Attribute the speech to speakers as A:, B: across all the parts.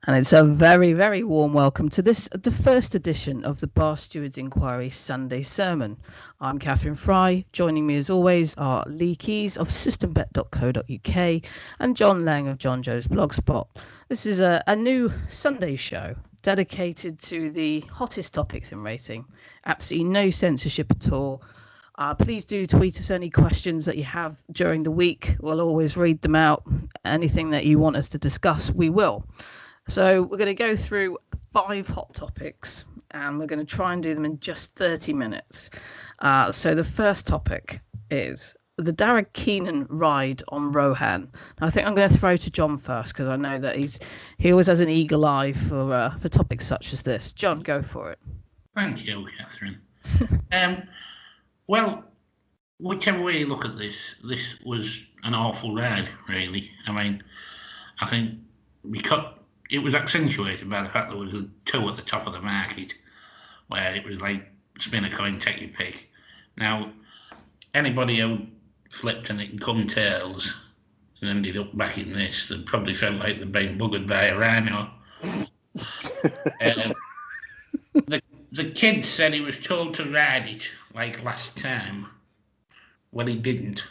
A: And it's a very, very warm welcome to the first edition of the Bar Stewards Inquiry Sunday Sermon. I'm Catherine Fry. Joining me as always are Lee Keys of systembet.co.uk and John Lang of John Joe's Blogspot. This is a new Sunday show dedicated to the hottest topics in racing. Absolutely no censorship at all. Please do tweet us any questions that you have during the week. We'll always read them out. Anything that you want us to discuss, we will. So we're going to go through 5 hot topics, and we're going to try and do them in just 30 minutes. So the first topic is the Daragh Keenan ride on Rohaan. Now, I think I'm going to throw to John first, because I know that he always has an eagle eye for topics such as this. John, go for it.
B: Thank you, Catherine. Well, whichever way you look at this was an awful ride, really. I mean, I think it was accentuated by the fact there was a 2 at the top of the market, where it was like spin a coin, take your pick. Now, anybody who flipped and it had come tails and ended up back in this, they probably felt like they'd been buggered by a rhino. The kid said he was told to ride it like last time, when he didn't.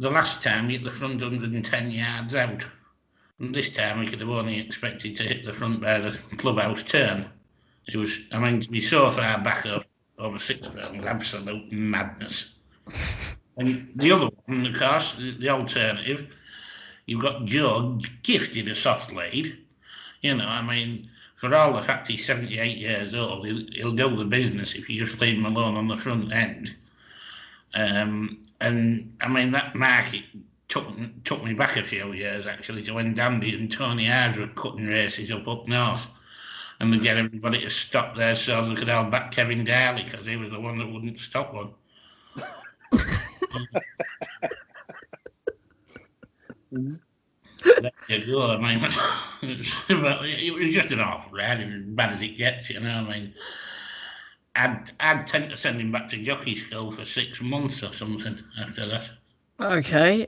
B: The last time he hit the front 110 yards out. And this time we could have only expected to hit the front by the clubhouse turn. It was, I mean, to be so far back over 6 was absolute madness. And the other one, of course, the alternative, you've got Joe gifted a soft lead. You know, I mean, for all the fact he's 78 years old, he'll do the business if you just leave him alone on the front end. And I mean, that market took me back a few years, actually, to when Dandy and Tony Hard were cutting races up north, and they get everybody to stop there so they could all back Kevin Daly, because he was the one that wouldn't stop one. There you go. I mean, it was just an awful ride, as bad as it gets, you know. I mean, I'd tend to send him back to jockey school for 6 months or something after that.
A: Okay.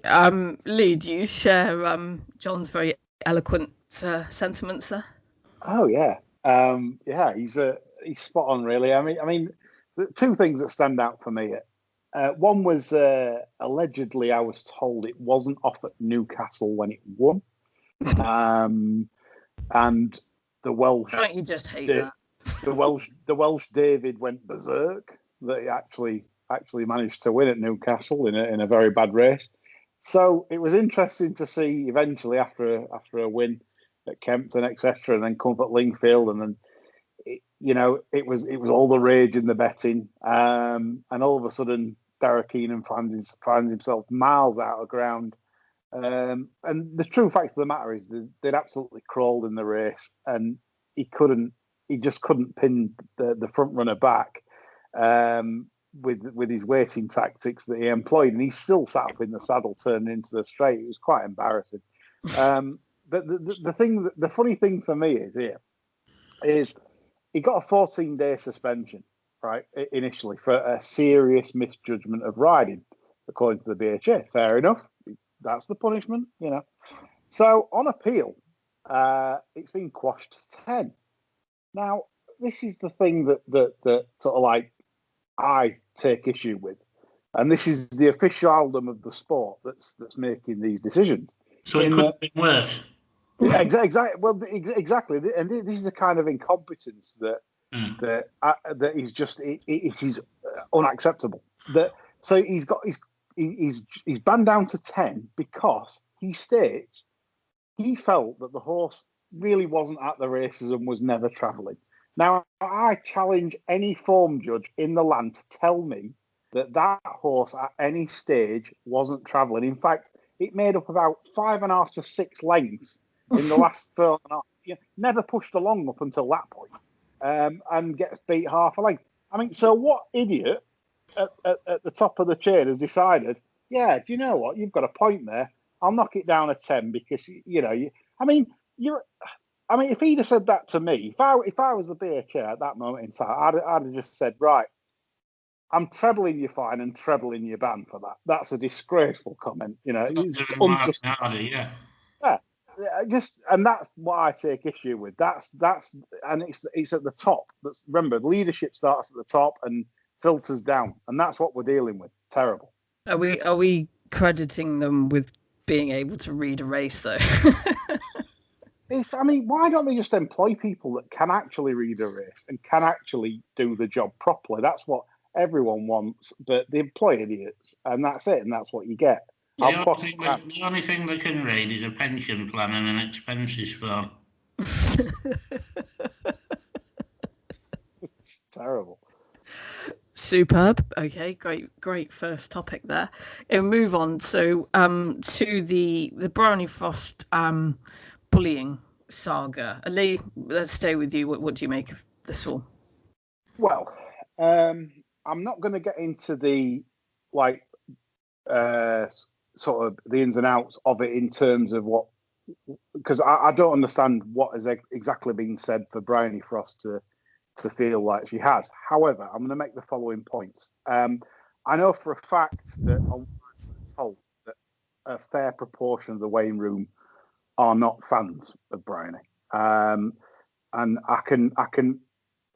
A: Lee, do you share John's very eloquent sentiments there?
C: Oh yeah. He's spot on, really. I mean, the 2 things that stand out for me. One was allegedly, I was told it wasn't off at Newcastle when it won, and the Welsh.
A: Don't you just hate that?
C: The Welsh David went berserk that he actually managed to win at Newcastle in a very bad race. So it was interesting to see eventually after a win at Kempton, etc., and then come up at Lingfield, and then it was all the rage in the betting, and all of a sudden Daragh Keenan finds himself miles out of ground. And the true fact of the matter is they'd absolutely crawled in the race, and he just couldn't pin the front runner back with his waiting tactics that he employed, and he still sat up in the saddle turning into the straight. It was quite embarrassing. But the funny thing for me is he got a 14-day suspension, right, initially for a serious misjudgment of riding, according to the BHA. Fair enough. That's the punishment, you know. So on appeal, it's been quashed to 10. Now, this is the thing that sort of like I take issue with, and this is the officialdom of the sport that's making these decisions.
B: So it could have been worse.
C: Exactly. Well, exactly, and this is the kind of incompetence that is just it is unacceptable. So he's banned down to 10 because he states he felt that the horse really wasn't at the races and was never travelling. Now, I challenge any form judge in the land to tell me that horse at any stage wasn't travelling. In fact, it made up about 5.5 to 6 lengths in the last 4.5. Never pushed along up until that point, and gets beat half a length. I mean, so what idiot at the top of the chain has decided, yeah, do you know what? You've got a point there. I'll knock it down a 10 because, I mean, if he'd have said that to me, if I was the BHA at that moment in time, I'd have just said, right, I'm trebling your fine and trebling your ban for that. That's a disgraceful comment. It's unjustified. Yeah. and that's what I take issue with. That's and it's at the top. Remember, leadership starts at the top and filters down, and that's what we're dealing with. Terrible.
A: Are we crediting them with being able to read a race though?
C: I mean, why don't they just employ people that can actually read a race and can actually do the job properly? That's what everyone wants, but they employ idiots, and that's it, and that's what you get.
B: The only thing they can read is a pension plan and an expenses form.
C: It's terrible.
A: Superb. Okay, great first topic there. And move on. So to the Bryony Frost bullying saga. Lee, let's stay with you. What do you make of this all?
C: Well, I'm not going to get into the sort of the ins and outs of it in terms of what, because I don't understand what has exactly been said for Bryony Frost to feel like she has. However, I'm going to make the following points. I know for a fact that I'm told that a fair proportion of the weighing room are not fans of Bryony, and I can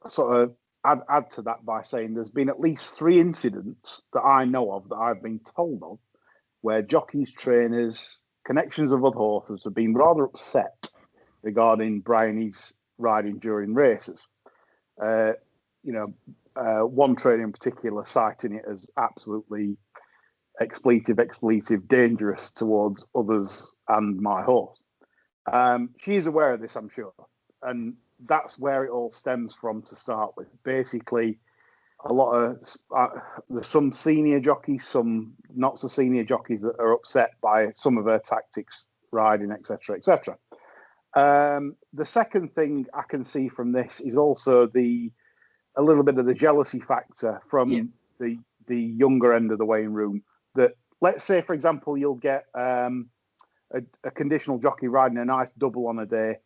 C: sort of add to that by saying there's been at least 3 incidents that I know of that I've been told of where jockeys, trainers, connections of other horses have been rather upset regarding Bryony's riding during races. One trainer in particular citing it as absolutely expletive, dangerous towards others and my horse. She is aware of this, I'm sure, and that's where it all stems from to start with. Basically, a lot of there's some senior jockeys, some not so senior jockeys that are upset by some of her tactics, riding, etc., etc. The second thing I can see from this is also a little bit of the jealousy factor from the younger end of the weighing room. That, let's say, for example, you'll get a conditional jockey riding a nice double on a day,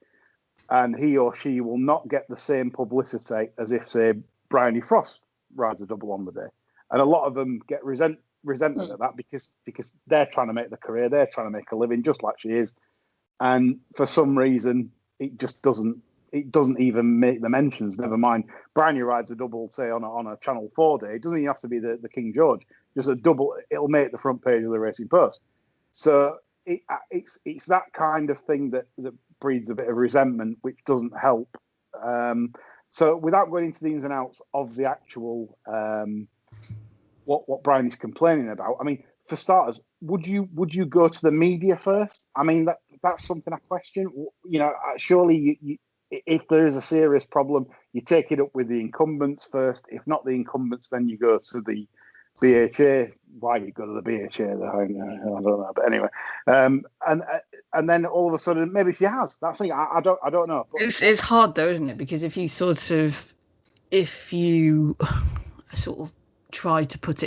C: and he or she will not get the same publicity as if, say, Bryony Frost rides a double on the day. And a lot of them get resentment at that because they're trying to make the career, they're trying to make a living just like she is. And for some reason, it just doesn't even make the mentions. Never mind, Bryony rides a double, say, on a Channel 4 day. It doesn't even have to be the King George. Just a double, it'll make the front page of the Racing Post. So it's that kind of thing that breeds a bit of resentment, which doesn't help. So without going into the ins and outs of the actual what Bryony's complaining about, I mean, for starters, would you go to the media first? I mean, that's something I question. You know, surely if there is a serious problem, you take it up with the incumbents first. If not the incumbents, then you go to the BHA. Why you go to the BHA? I don't know. But anyway, and then all of a sudden, maybe she has. That's the thing. I don't know. But
A: It's hard though, isn't it? Because if you sort of try to put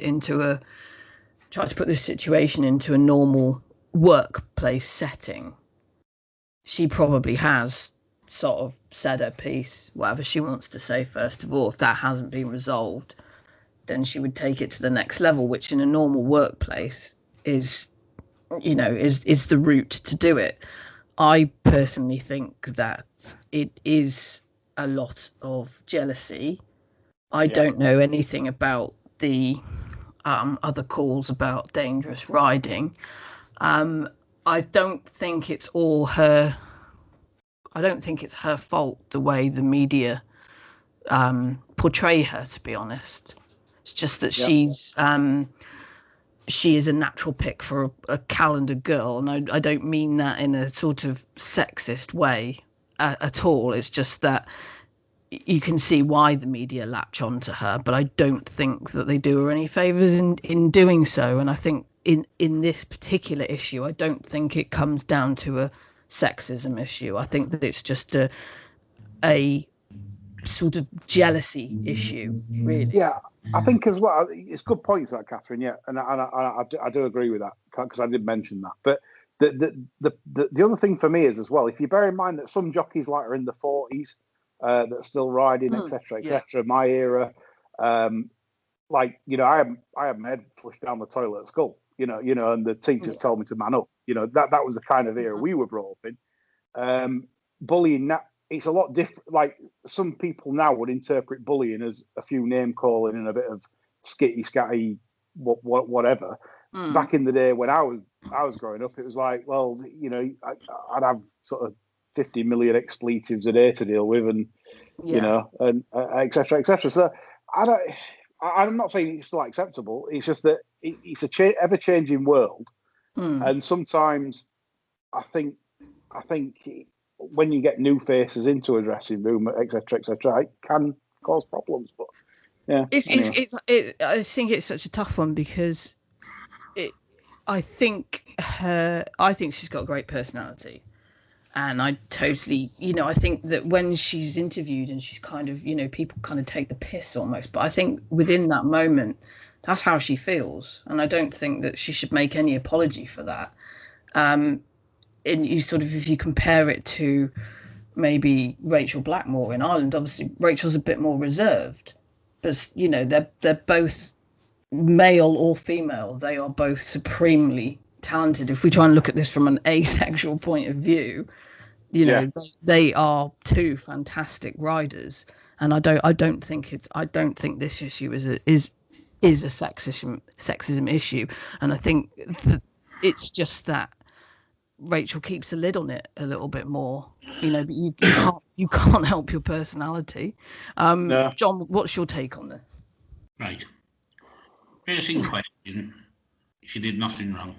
A: this situation into a normal workplace setting, she probably has sort of said her piece, whatever she wants to say. First of all, if that hasn't been resolved, then she would take it to the next level, which in a normal workplace is the route to do it. I personally think that it is a lot of jealousy. I don't know anything about the other calls about dangerous riding. I don't think it's all her. I don't think it's her fault the way the media portray her, to be honest. It's just that she is a natural pick for a calendar girl, and I don't mean that in a sort of sexist way at all. It's just that you can see why the media latch onto her, but I don't think that they do her any favours in doing so. And I think in this particular issue, I don't think it comes down to a sexism issue. I think that it's just a sort of jealousy issue, really.
C: Yeah, I think as well, it's good points that, Catherine. Yeah, and I do agree with that because I did mention that. But the other thing for me is as well, if you bear in mind that some jockeys like are in the 40s that are still riding, etc., etc. My era, I had my head flushed down the toilet at school. You know, and the teachers told me to man up. You know, that was the kind of era we were brought up in. bullying now, it's a lot different. Like some people now would interpret bullying as a few name calling and a bit of skitty scatty whatever. Back in the day when I was growing up, it was like, well, you know, I'd have sort of 50 million expletives a day to deal with, and you know, and et cetera, et cetera. So I'm not saying it's still acceptable. It's just that it's a ever changing world, and sometimes I think when you get new faces into a dressing room, et cetera, it can cause problems. But yeah,
A: I think it's such a tough one because I think she's got a great personality, and I totally, you know, I think that when she's interviewed and she's kind of, you know, people kind of take the piss almost, but I think within that moment, that's how she feels, and I don't think that she should make any apology for that. And you sort of, if you compare it to maybe Rachel Blackmore in Ireland, obviously Rachel's a bit more reserved, but you know, they're both male or female. They are both supremely talented. If we try and look at this from an asexual point of view, you know, they are two fantastic riders, and I don't think this issue is a sexism issue, and I think that it's just that Rachel keeps a lid on it a little bit more, you know, but you can't help your personality. No. John, what's your take on this?
B: Right. First in question, she did nothing wrong.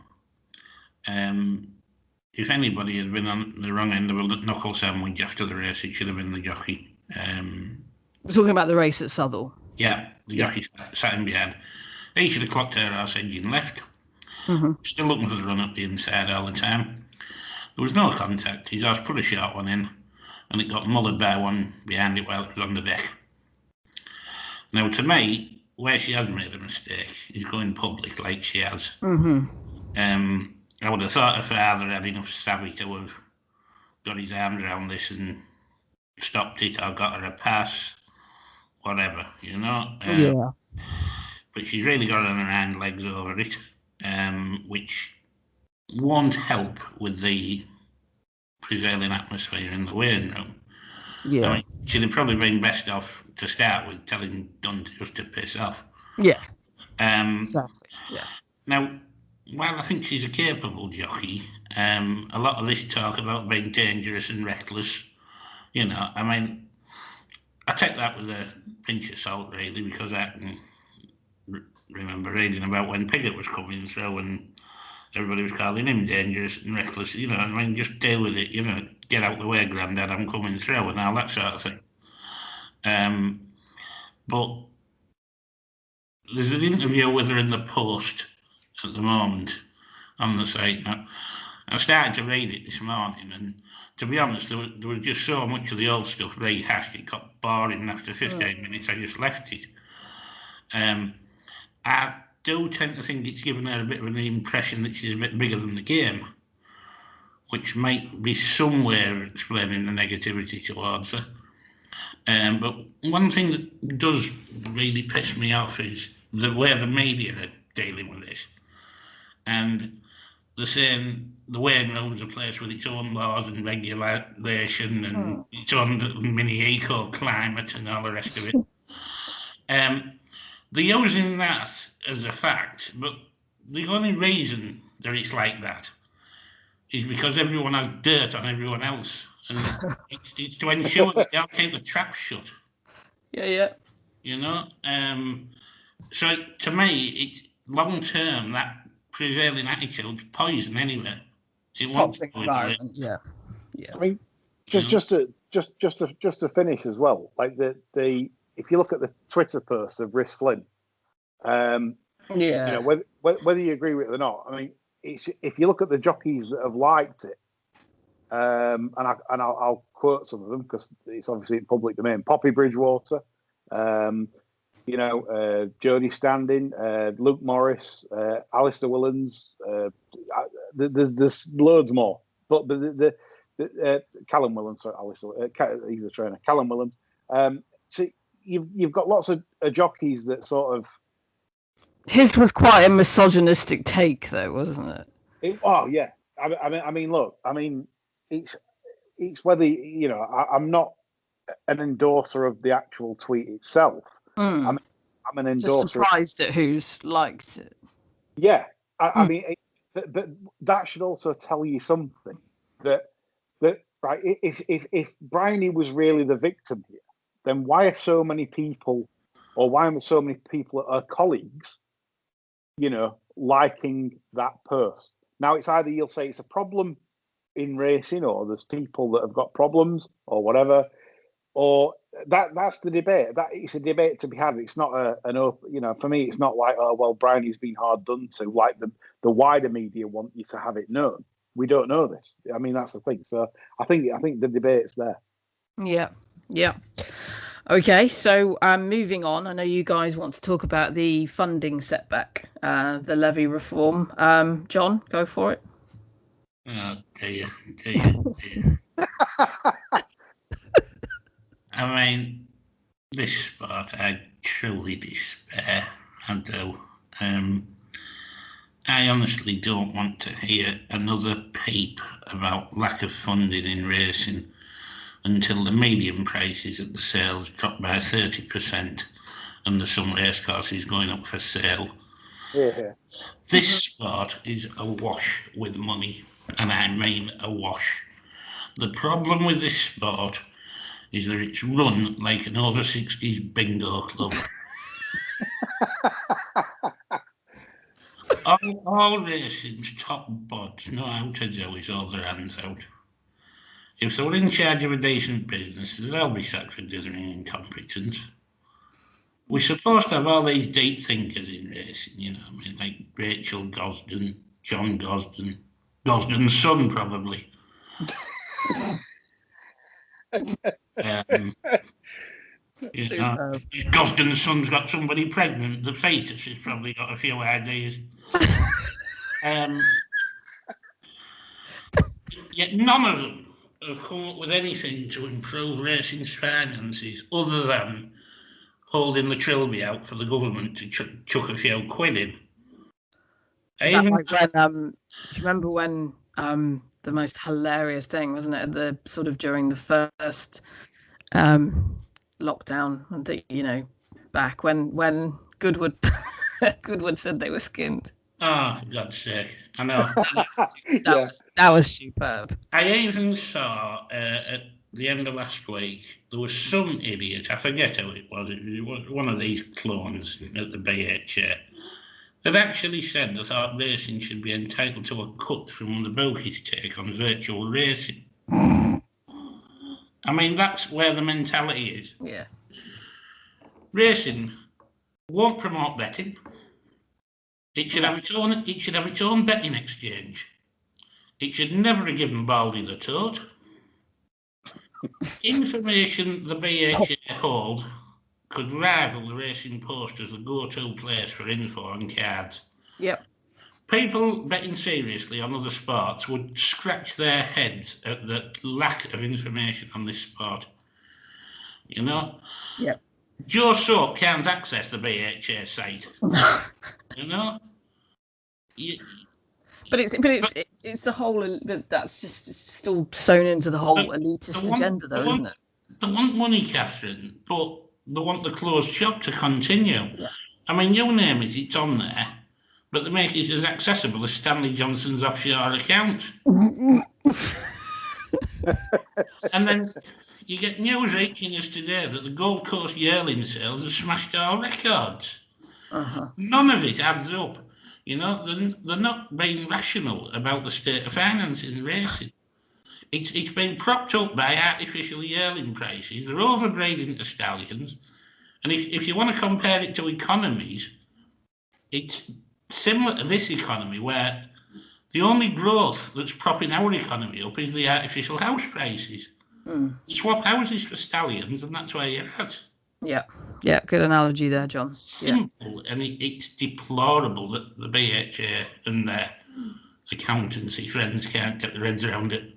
B: If anybody had been on the wrong end of a knuckle sandwich after the race, it should have been the jockey.
A: We're talking about the race at Southall.
B: Yeah, the jockey sat in behind. He should have clocked her arse engine left. Still looking for the run up the inside all the time. There was no contact. His horse put a short one in, and it got mullered by one behind it while it was on the deck. Now, to me, where she has made a mistake is going public like she has. I would have thought her father had enough savvy to have got his arms around this and stopped it or got her a pass, whatever, you know. But she's really got on her hind legs over it, which won't help with the prevailing atmosphere in the weighing room. I mean, she'd have probably been best off to start with telling Dunn just to piss off.
A: Exactly.
B: Now, while I think she's a capable jockey, a lot of this talk about being dangerous and reckless, you know, I mean, I take that with a pinch of salt, really, because I can remember reading about when Piggott was coming through and everybody was calling him dangerous and reckless, you know, I mean, just deal with it, you know, get out the way, Grandad, I'm coming through, and all that sort of thing. But there's an interview with her in the Post at the moment on the site now. I started to read it this morning, and to be honest, there was just so much of the old stuff rehashed, it got boring after 15 minutes, I just left it. I do tend to think it's given her a bit of an impression that she's a bit bigger than the game, which might be somewhere explaining the negativity towards her. But one thing that does really piss me off is the way the media are dealing with this. And they're saying the weighing room's a place with its own laws and regulation and its own mini eco-climate and all the rest of it. They're using that as a fact, but the only reason that it's like that is because everyone has dirt on everyone else. And it's to ensure that they'll keep the trap shut. You know? So to me, it's long-term, that prevailing attitude's poison anyway. It won't environment,
C: I mean, just to finish as well, like the if you look at the Twitter post of Rhys Flynn, you know, whether you agree with it or not, I mean, if you look at the jockeys that have liked it, and I'll quote some of them because it's obviously in public domain. Poppy Bridgewater, you know, Jodie Standing, Luke Morris, Alistair Willans. There's loads more, but the Callum Willans, sorry, Alistair, he's the trainer. Callum Willans. So you've got lots of jockeys that sort of.
A: His was quite a misogynistic take, though, wasn't it?
C: Oh yeah, I mean, look, I mean, it's it's whether I'm not an endorser of the actual tweet itself. I'm an endorser.
A: Just surprised at who's liked it.
C: Yeah, I mean, but that should also tell you something that right. If Bryony was really the victim here, then why are so many people, or why are so many people, her colleagues, liking that post? Now it's either you'll say it's a problem in racing, or there's people that have got problems, or whatever, or that's the debate. That it's a debate to be had. It's not an open. For me, it's not like, oh well, Bryony's been hard done to. Like the wider media want you to have it known. We don't know this. I mean, that's the thing. So I think the debate's there.
A: Yeah. Okay, so moving on. I know you guys want to talk about the funding setback, the levy reform. John, go for it.
B: Oh dear. I mean, this sport, I truly despair. I do. I honestly don't want to hear another peep about lack of funding in racing until the median prices at the sales drop by 30% and there's some racecourses going up for sale.
C: Yeah.
B: This sport is awash with money, and I mean awash. The problem with this sport is that it's run like an over-60s bingo club. all racing's top bods know how to do is hold their hands out. If they were in charge of a decent business, they'd all be sacked for dithering incompetence. We're supposed to have all these deep thinkers in racing, like Rachel Gosden, John Gosden, Gosden's son probably. If Gosden's son's got somebody pregnant, the fetus has probably got a few ideas. Yet none of them have come up with anything to improve racing's finances other than holding the trilby out for the government to chuck a few quid in.
A: Is that like when, do you remember when the most hilarious thing, wasn't it, the sort of during the first lockdown, and back when Goodwood said they were skinned.
B: Oh, for God's sake! I know.
A: that was superb.
B: I even saw at the end of last week there was some idiot. I forget who it was. It was one of these clones at the BHA that actually said they thought racing should be entitled to a cut from the bookies' take on virtual racing. I mean, that's where the mentality is.
A: Yeah.
B: Racing won't promote betting. It should have its own betting exchange. It should never have given Baldy the tote. Information the BHA hold could rival the Racing Post as the go-to place for info on cards.
A: Yep.
B: People betting seriously on other sports would scratch their heads at the lack of information on this sport.
A: Yep.
B: Joe Soap can't access the BHA site.
A: But it's the whole that's just still sewn into the whole elitist agenda, though, isn't it?
B: They want money, Catherine, but they want the closed shop to continue.
A: Yeah.
B: I mean, you name it, it's on there, but they make it as accessible as Stanley Johnson's offshore account. And then you get news reaching us today that the Gold Coast yearling sales have smashed all records.
A: Uh-huh.
B: None of it adds up. They're not being rational about the state of finance in racing. It's been propped up by artificial yearling prices. They're overbreeding the stallions. And if you want to compare it to economies, it's similar to this economy where the only growth that's propping our economy up is the artificial house prices. Swap houses for stallions, and that's where you're at.
A: Yeah, good analogy there, John.
B: Simple, and it's deplorable that the BHA and their accountancy friends can't get their heads around it.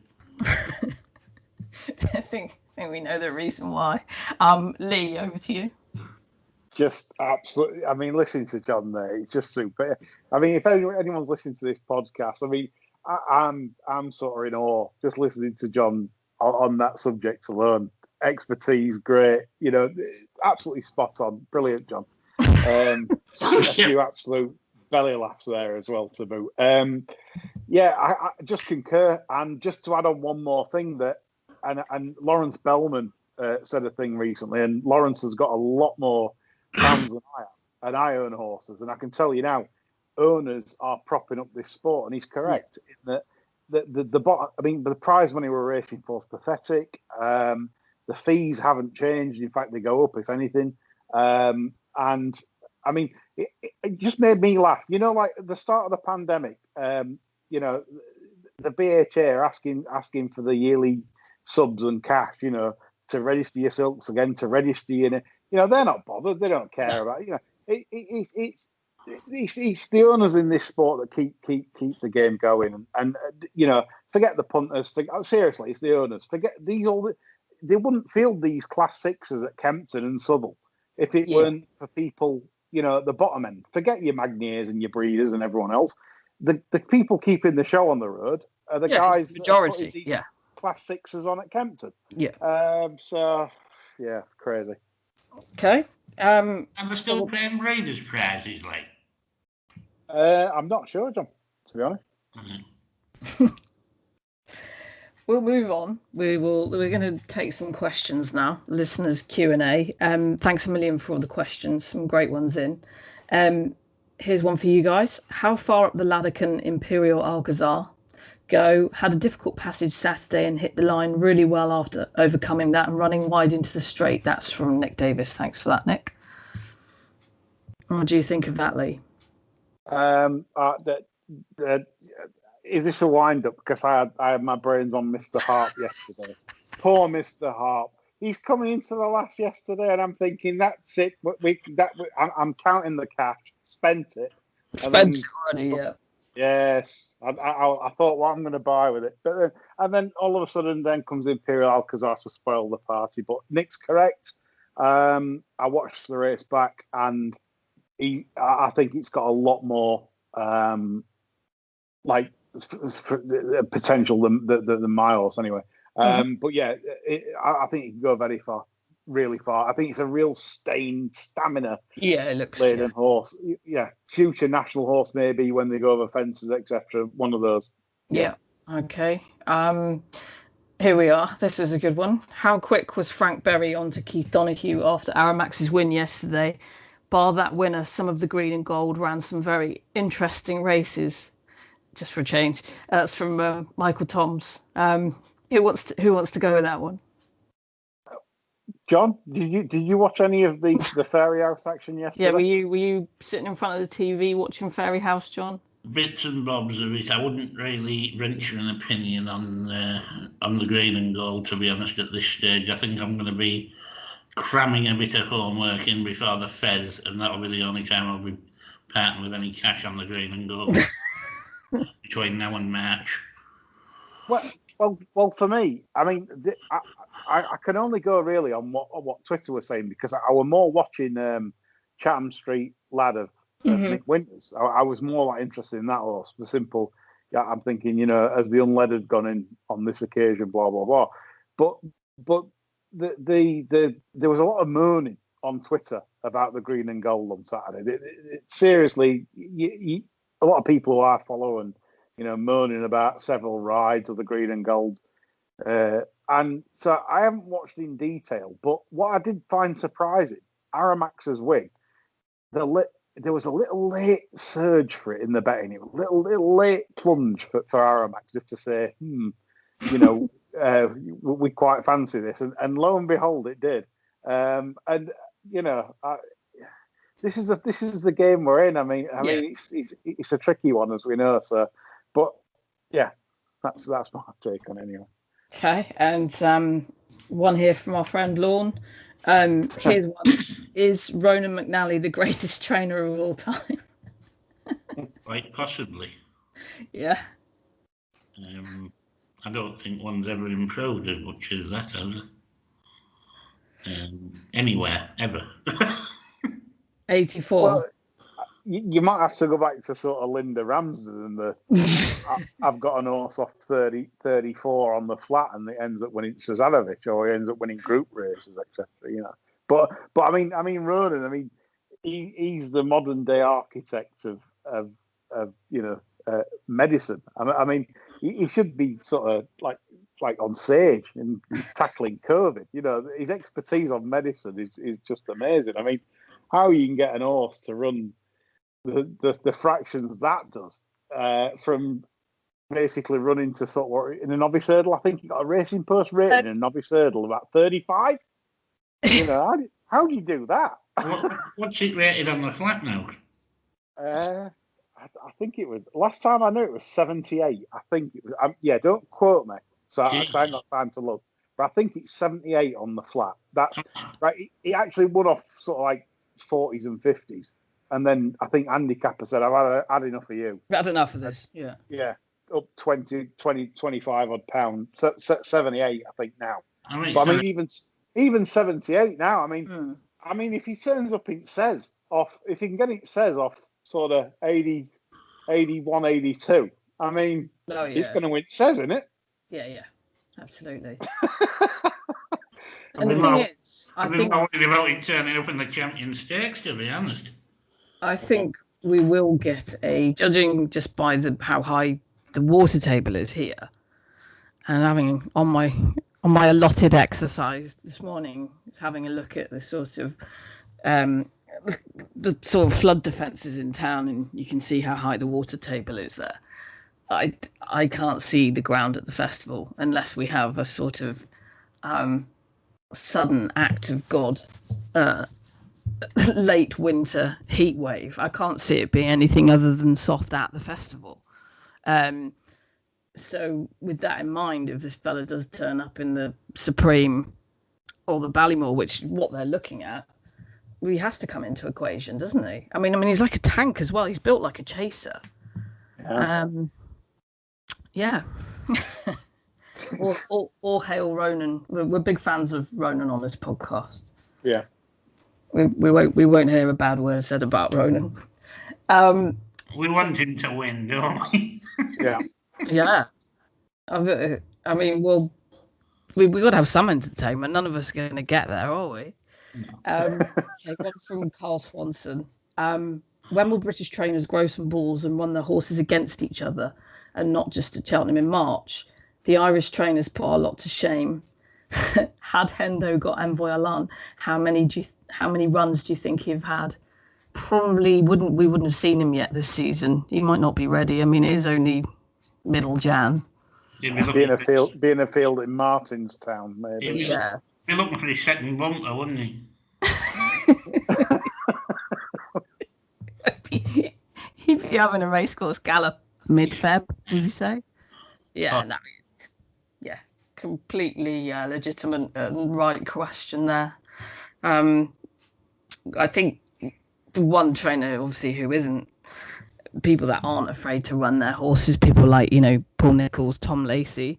A: I think we know the reason why. Lee, over to you.
C: Just absolutely. I mean, listening to John there, it's just super. I mean, if anyone's listening to this podcast, I mean, I'm sort of in awe just listening to John on that subject alone. Expertise, great. Absolutely spot on. Brilliant, John. A few absolute belly laughs there as well to boot. I just concur. And just to add on one more thing and Lawrence Bellman said a thing recently, and Lawrence has got a lot more pounds than I have, and I own horses, and I can tell you now, owners are propping up this sport, and he's correct in that the prize money we're racing for is pathetic. The fees haven't changed. In fact, they go up, if anything. And I mean, it just made me laugh. Like at the start of the pandemic, the BHA are asking for the yearly subs and cash, to register your silks again, to register your, they're not bothered. They don't care about, it's the owners in this sport that keep the game going, and forget the punters. Seriously, it's the owners. Forget these they wouldn't field these class sixes at Kempton and Southall if it weren't for people, at the bottom end. Forget your Magniers and your Breeders and everyone else. The people keeping the show on the road are the guys.
A: It's the majority.
C: That class sixes on at Kempton. Crazy.
A: Okay.
B: And they're still paying Breeders' prizes, like.
C: I'm not sure, John, to be honest.
B: Mm-hmm.
A: We'll move on. We're going to take some questions now. Listeners Q&A. Thanks a million for all the questions. Some great ones in. Here's one for you guys. How far up the ladder can Imperial Alcazar go? Had a difficult passage Saturday and hit the line really well after overcoming that and running wide into the straight. That's from Nick Davis. Thanks for that, Nick. What do you think of that, Lee?
C: Is this a wind-up? Because I had my brains on Mr. Harp yesterday. Poor Mr. Harp. He's coming into the last yesterday, and I'm thinking, that's it. I'm counting the cash. Spent it.
A: Spent it already, yeah.
C: Yes. I thought, what I'm going to buy with it. And then all of a sudden, then comes Imperial Alcazar to spoil the party. But Nick's correct. I watched the race back, and I think it's got a lot more potential than the miles anyway. But yeah, I think it can go very far, really far. I think it's a real stained stamina.
A: Yeah, it looks
C: laden horse. Yeah, future national horse maybe when they go over fences, etc. One of those.
A: Yeah. Okay. Here we are. This is a good one. How quick was Frank Berry onto Keith Donoghue after Aramax's win yesterday? Bar that winner, some of the green and gold ran some very interesting races. Just for a change. That's from Michael Toms. Who wants to go with that one?
C: John, did you watch any of the Fairy House action yesterday?
A: Yeah, were you sitting in front of the TV watching Fairy House, John?
B: Bits and bobs of it. I wouldn't really venture an opinion on the green and gold, to be honest, at this stage. I think I'm going to be cramming a bit of homework in before the Fez, and that'll be the only time I'll be parting with any cash on the green and gold between now and March.
C: Well, for me, I mean, I can only go really on what Twitter was saying, because I was more watching Chatham Street lad of Nick Winters. I was more interested in that horse. The simple, I'm thinking, as the unled had gone in on this occasion, blah blah blah. But there was a lot of moaning on Twitter about the green and gold on Saturday. Seriously, a lot of people who I follow and moaning about several rides of the green and gold. And so I haven't watched in detail, but what I did find surprising, Aramax's win, there was a little late surge for it in the betting. It was a little late plunge for Aramax, just to say, we quite fancy this. And lo and behold, it did. This is the game we're in. I mean, it's a tricky one, as we know. So, but yeah, that's my take on it anyway.
A: Okay, and one here from our friend Lorne. Here's one: is Ronan McNally the greatest trainer of all time?
B: Quite possibly.
A: Yeah.
B: I don't think one's ever improved as much as that, has it? Anywhere, ever.
A: 84.
C: you might have to go back to sort of Linda Ramsden and I've got an horse off 34 on the flat and it ends up winning Suzanovic or he ends up winning group races, etc. But I mean Rohaan, he's the modern day architect of medicine. I mean he should be sort of like on stage and tackling COVID. His expertise on medicine is just amazing. I mean, how you can get an horse to run the fractions that does from basically running to sort of in a novice hurdle. I think he got a racing post rating in a novice hurdle about 35. How do you do that?
B: What's it rated on the flat now?
C: I think it was last time I knew it was 78. I think it was. Don't quote me. So I haven't got time to look, but I think it's 78 on the flat. That's right. He actually won off sort of like 40s and 50s. And then I think Andy Capper said, I've had enough of you.
A: I've had enough of this, yeah.
C: Yeah, up 20, 25 odd pound, 78, I think now. But I mean, even 78 now. I mean, if he turns up in says off, if he can get it says off sort of 80, 81, 82, I mean, he's going to win says, isn't it?
A: Yeah, absolutely.
B: And the thing is, I think I'm worried about it turning up in the Champion Stakes, to be honest.
A: I think we will get judging just by how high the water table is here, and having on my allotted exercise this morning, is having a look at the sort of flood defences in town, and you can see how high the water table is there. I can't see the ground at the festival unless we have a sort of sudden act of God. Late winter heat wave. I can't see it being anything other than soft at the festival. So with that in mind, if this fella does turn up in the Supreme or the Ballymore, which is what they're looking at, he has to come into equation, doesn't he? I mean, he's like a tank as well. He's built like a chaser. Yeah. All hail Rohaan. We're big fans of Rohaan on this podcast.
C: Yeah.
A: We won't hear a bad word said about Rohaan.
B: We want him to win, don't we?
C: Yeah.
A: Yeah. I mean, well, we've got to have some entertainment. None of us are going to get there, are we? No. Okay, one from Carl Swanson. When will British trainers grow some balls and run their horses against each other and not just at Cheltenham in March? The Irish trainers put our lot to shame. Had Hendo got Envoy Alan, how many runs do you think he'd had? Probably we wouldn't have seen him yet this season. He might not be ready. I mean, it is only middle Jan.
C: Being a field in Martinstown, maybe.
A: Yeah.
B: He'd be looking for his second bumper, wouldn't he?
A: He'd be having a racecourse gallop mid-Feb, would you say? Yeah, no. Yeah, completely legitimate and right question there. I think the one trainer, obviously, who isn't, people that aren't afraid to run their horses, people like, Paul Nicholls, Tom Lacey,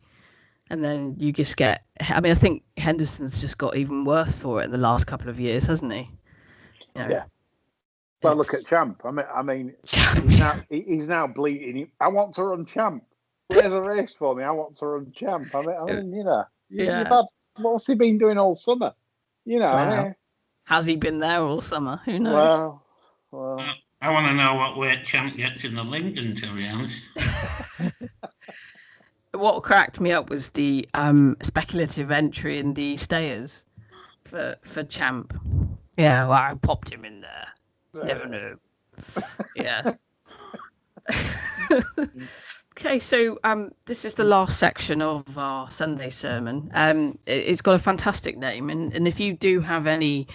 A: and then you just get, I think Henderson's just got even worse for it in the last couple of years, hasn't he?
C: Yeah. Well, look at Champ. I mean, he's now bleating. I want to run Champ. There's a race for me. I want to run Champ. Yeah. What's he been doing all summer?
A: Has he been there all summer? Who knows?
C: Well.
B: I want to know what weight Champ gets in the Lincoln, to be honest.
A: What cracked me up was the speculative entry in the stayers for Champ. Yeah, well, I popped him in there. Never knew. Yeah. Okay, so this is the last section of our Sunday sermon. It's got a fantastic name, and if you do have any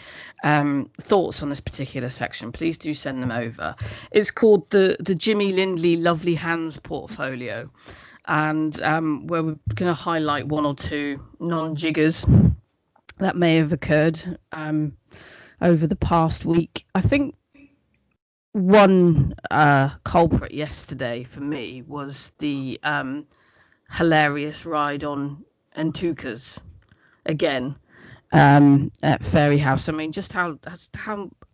A: thoughts on this particular section, please do send them over. It's called the Jimmy Lindley Lovely Hands Portfolio, and where we're going to highlight one or two non-jiggers that may have occurred over the past week. I think one culprit yesterday for me was the hilarious ride on Antukas again at Fairy House. I mean, just how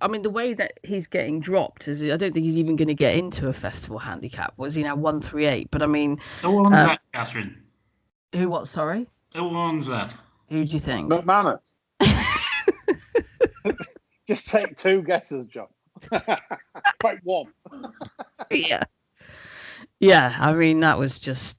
A: I mean, the way that he's getting dropped is, I don't think he's even going to get into a festival handicap. Was he now 138? But I mean,
B: who owns that, Catherine?
A: Who? What? Sorry.
B: Who owns that?
A: Who do you think?
C: McManus. Just take 2 guesses, John. Quite one.
A: Yeah. Yeah. I mean, that was just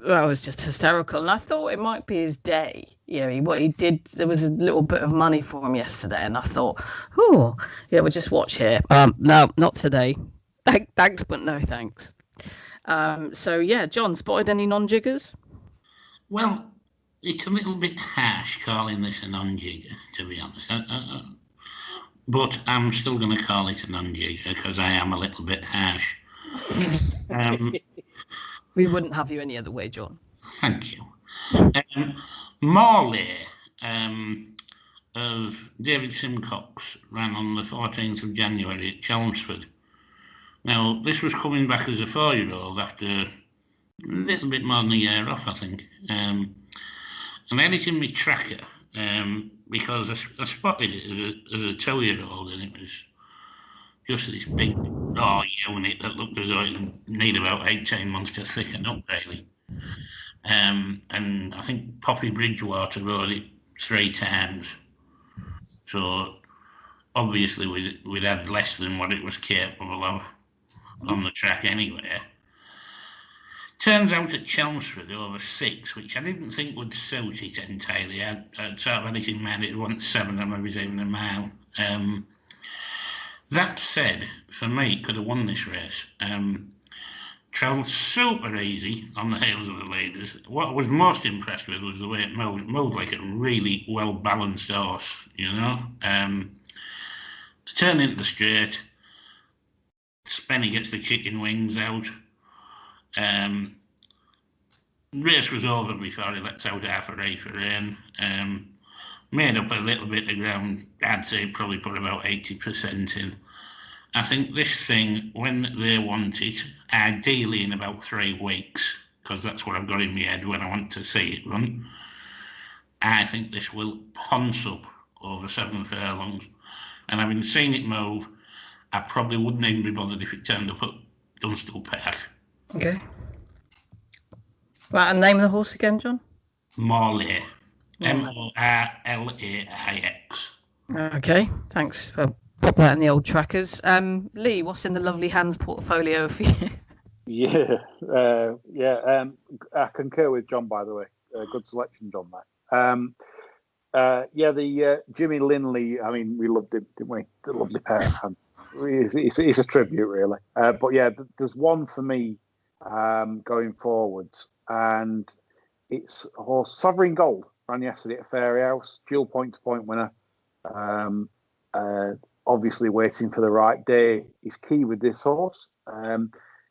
A: hysterical, and I thought it might be his day. What he did. There was a little bit of money for him yesterday, and I thought, oh, yeah, we'll just watch here. No, not today. Thanks, but no thanks. So yeah, John, spotted any non-jiggers?
B: Well, it's a little bit harsh calling this a non-jigger, to be honest. But I'm still going to call it a non-jigger because I am a little bit harsh.
A: We wouldn't have you any other way, John.
B: Thank you. Morley of David Simcox ran on the 14th of January at Chelmsford. Now, this was coming back as a 4-year-old after a little bit more than a year off, I think. And I had it in my tracker because I spotted it as a 2-year-old, and it was just this big raw unit that looked as though it would need about 18 months to thicken up, really. And I think Poppy Bridgewater rode it 3 times. So obviously we'd had less than what it was capable of on the track anyway. Turns out at Chelmsford over 6, which I didn't think would suit it entirely. I'd sort of had it in mind it wasn't 7 and maybe even a mile. That said, for me, it could have won this race. Travelled super easy on the heels of the leaders. What I was most impressed with was the way it moved like a really well-balanced horse, Turn into the straight, Spenny gets the chicken wings out. Race was over before he lets out half a ray for rain. Made up a little bit of ground. I'd say probably put about 80% in. I think this thing, when they want it, ideally in about 3 weeks, because that's what I've got in my head when I want to see it run, I think this will ponce up over 7 furlongs. And having seen it move, I probably wouldn't even be bothered if it turned up at Dunstall Park.
A: Okay. Right, and name of the horse again, John?
B: Morley. Morlaix.
A: Okay, thanks for putting that in the old trackers. Lee, what's in the lovely hands portfolio for you?
C: I concur with John, by the way. Good selection, John, mate. The Jimmy Lindley, I mean, we loved him, didn't we? The lovely pair of hands. It's a tribute, really. But yeah, there's one for me going forwards, and it's a horse, Sovereign Gold, ran yesterday at Fairyhouse, dual point-to-point winner. Obviously waiting for the right day is key with this horse.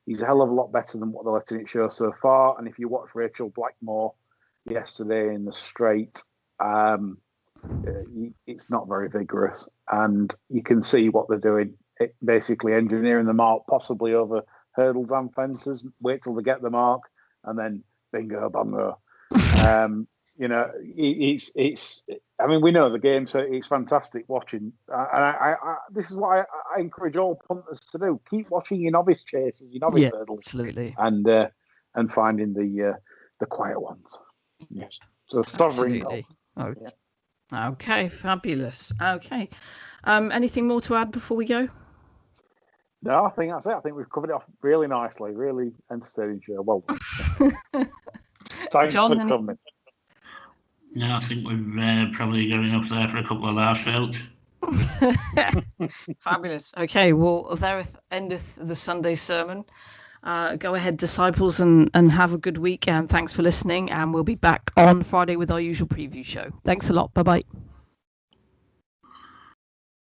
C: He's a hell of a lot better than what they're letting it show so far. And if you watch Rachel Blackmore yesterday in the straight, it's not very vigorous. And you can see what they're doing, basically engineering the mark, possibly over hurdles and fences, wait till they get the mark, and then bingo, bango. It's. I mean, we know the game, so it's fantastic watching. And I this is what I encourage all punters to do: keep watching your novice chases, your novice hurdles,
A: absolutely,
C: and finding the quiet ones. Yes, so Sovereign Gold.
A: Oh, yeah. Okay, fabulous. Okay, anything more to add before we go?
C: No, I think that's it. I think we've covered it off really nicely. Really entertaining show. Well done. Thanks
A: John,
C: for coming.
B: No, I think we've probably got enough there for a couple of last outs.
A: Fabulous. Okay, well, there endeth the Sunday sermon. Go ahead, disciples, and have a good week. And thanks for listening. And we'll be back on Friday with our usual preview show. Thanks a lot. Bye-bye.